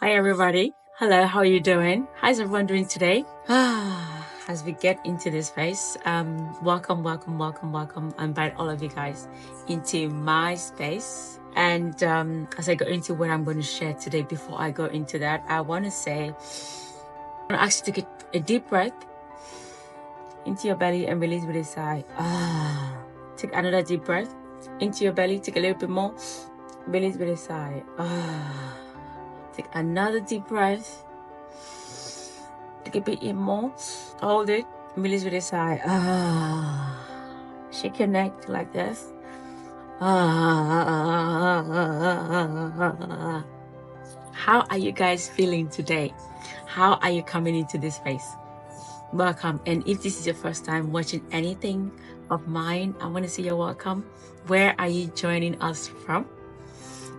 Hi everybody. Hello, how are you doing? How's everyone doing today? As we get into this space, welcome. I invite all of you guys into my space. And as I go into what I'm going to share today, before I go into that, I want to ask you to take a deep breath into your belly and release with a sigh. Take another deep breath into your belly. Take a little bit more. Release with a sigh. Take another deep breath. Take a bit more. Hold it. Release with a sigh. Shake your neck like this. How are you guys feeling today? How are you coming into this space? Welcome. And if this is your first time watching anything of mine, I want to say you're welcome. Where are you joining us from?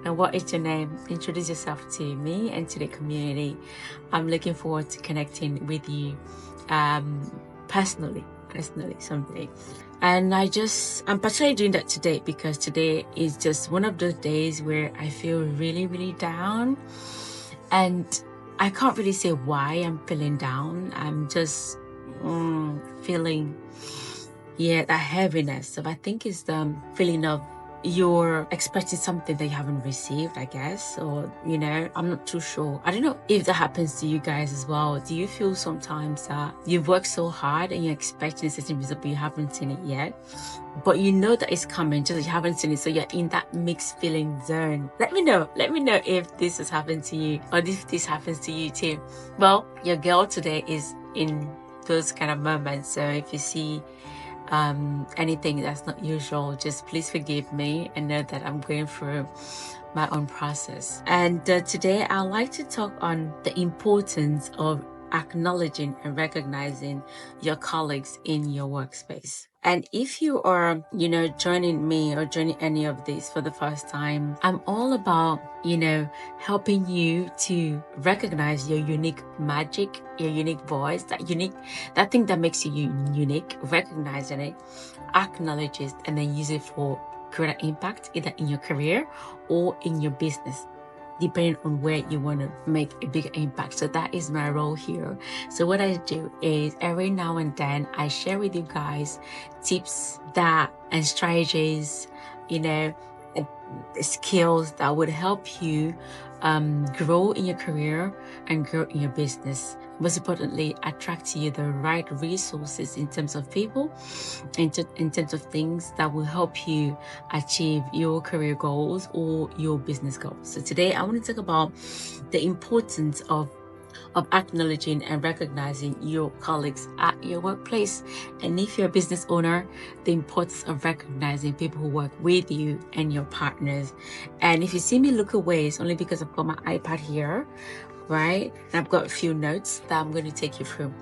And what is your name? Introduce yourself to me and to the community. I'm looking forward to connecting with you personally someday. And I'm particularly doing that today because today is just one of those days where I feel really down. And I can't really say why I'm feeling down. I'm just feeling, that heaviness. So I think it's the feeling of you're expecting something that you haven't received, I guess, or I'm not too sure. I don't know if that happens to you guys as well. Do you feel sometimes that you've worked so hard and you're expecting a certain result but you haven't seen it yet, but you know that it's coming, just that you haven't seen it, so you're in that mixed feeling zone? Let me know if this has happened to you, or if this happens to you too. Well, your girl today is in those kind of moments, so if you see anything that's not usual, just please forgive me and know that I'm going through my own process. And today I'd like to talk on the importance of acknowledging and recognizing your colleagues in your workspace. And if you are, joining me or joining any of these for the first time, I'm all about, helping you to recognize your unique magic, your unique voice, that thing that makes you unique, recognizing it, acknowledge it, and then use it for greater impact, either in your career or in your business, depending on where you want to make a bigger impact. So that is my role here. So what I do is every now and then I share with you guys tips and strategies, and skills that would help you grow in your career and grow in your business. Most importantly, attract to you the right resources in terms of people, in terms of things that will help you achieve your career goals or your business goals. So today I want to talk about the importance of acknowledging and recognizing your colleagues at your workplace. And if you're a business owner, the importance of recognizing people who work with you and your partners. And if you see me look away, it's only because I've got my iPad here, right? And I've got a few notes that I'm going to take you through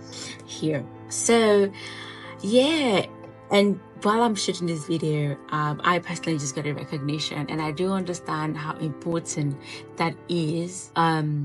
here. So and while I'm shooting this video, I personally just got a recognition, and I do understand how important that is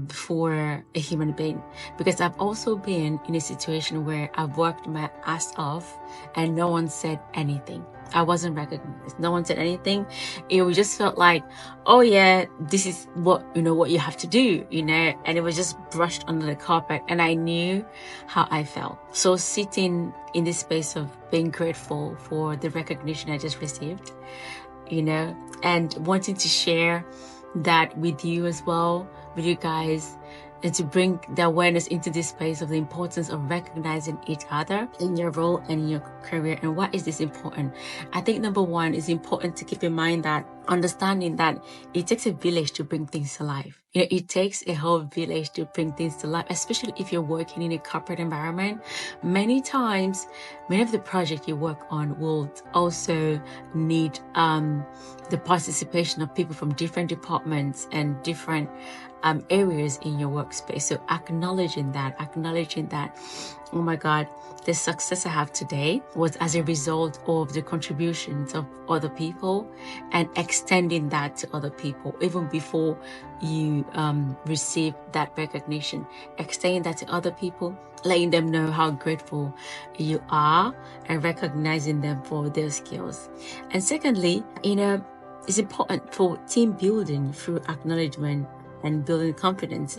for a human being, because I've also been in a situation where I've worked my ass off and no one said anything. I wasn't recognized. No one said anything. It just felt like, oh yeah, this is what you have to do, and it was just brushed under the carpet, and I knew how I felt. So sitting in this space of being grateful for the recognition I just received, and wanting to share that with you as well, with you guys, and to bring the awareness into this space of the importance of recognizing each other in your role and in your career. And why is this important? I think number one, is important to keep in mind that understanding that it takes a village to bring things to life. It takes a whole village to bring things to life, especially if you're working in a corporate environment. Many times, many of the projects you work on will also need the participation of people from different departments and different areas in your workspace. So acknowledging that, oh my God, the success I have today was as a result of the contributions of other people, and extending that to other people even before you receive that recognition, extending that to other people, letting them know how grateful you are and recognizing them for their skills. And secondly, it's important for team building through acknowledgement and building confidence.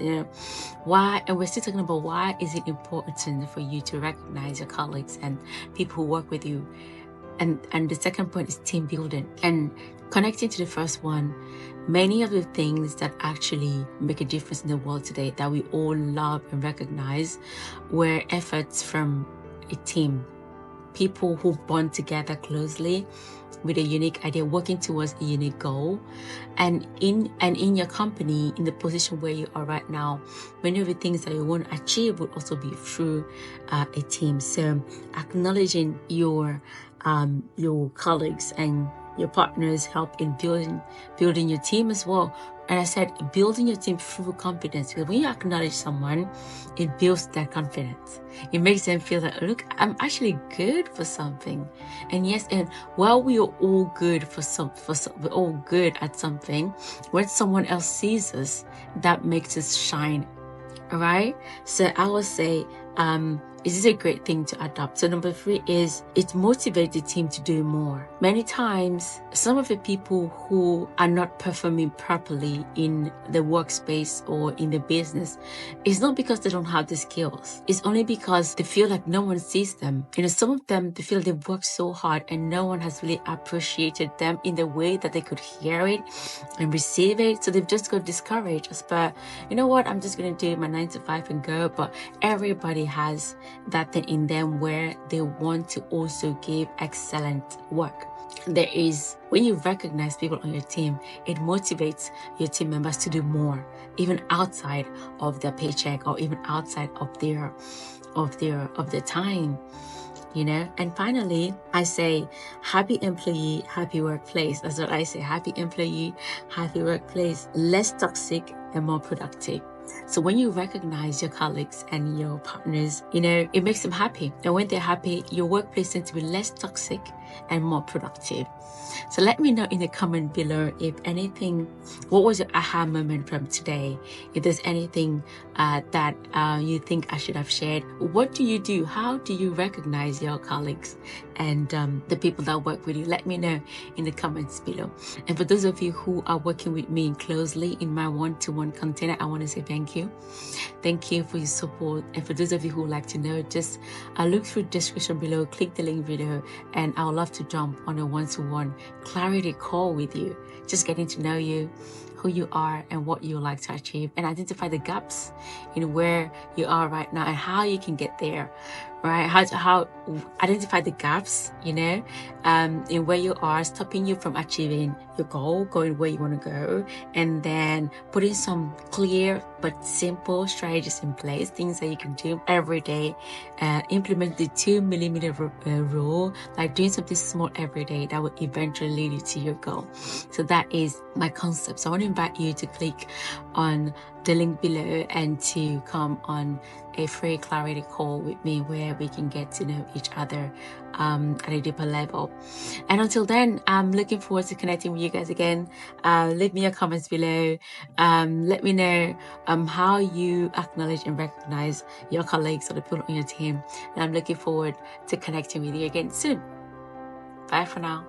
Why, and we're still talking about why is it important for you to recognize your colleagues and people who work with you. And the second point is team building. And connecting to the first one, many of the things that actually make a difference in the world today that we all love and recognize were efforts from a team. People who bond together closely with a unique idea, working towards a unique goal. And in your company, in the position where you are right now, many of the things that you want to achieve will also be through a team. So acknowledging your colleagues and your partners help in building your team as well. And I said, building your team through confidence, because when you acknowledge someone, it builds their confidence. It makes them feel that, look, I'm actually good for something. And yes, and while we are all good we're all good at something, when someone else sees us, that makes us shine. All right. So I will say, is this a great thing to adopt? So number 3 is it motivates the team to do more. Many times, some of the people who are not performing properly in the workspace or in the business, it's not because they don't have the skills. It's only because they feel like no one sees them. Some of them, they feel they've worked so hard and no one has really appreciated them in the way that they could hear it and receive it. So they've just got discouraged. But you know what? I'm just going to do my 9 to 5 and go. But everybody has that thing in them where they want to also give excellent work. There is, when you recognize people on your team, it motivates your team members to do more, even outside of their paycheck or even outside of their time. And finally, I say happy employee, happy workplace. That's what I say. Happy employee, happy workplace. Less toxic and more productive. So when you recognize your colleagues and your partners, it makes them happy. And when they're happy, your workplace tends to be less toxic and more productive. So let me know in the comment below if anything, what was your aha moment from today? If there's anything that you think I should have shared, what do you do? How do you recognize your colleagues and the people that work with you? Let me know in the comments below. And for those of you who are working with me closely in my one-to-one container, I want to say thank you. Thank you for your support. And for those of you who would like to know, just look through the description below, click the link below, and I would love to jump on a one-to-one clarity call with you, just getting to know you, who you are and what you like to achieve, and identify the gaps in where you are right now and how you can get there, right? How identify the gaps, in where you are, stopping you from achieving your goal, going where you want to go, and then putting some clear but simple strategies in place, things that you can do every day. Implement the 2mm rule, like doing something small every day that will eventually lead you to your goal. So that is my concept. So I want to invite you to click on the link below and to come on a free clarity call with me where we can get to know each other at a deeper level. And until then, I'm looking forward to connecting with you guys again. Leave me your comments below. Let me know how you acknowledge and recognize your colleagues or the people on your team. And I'm looking forward to connecting with you again soon. Bye for now.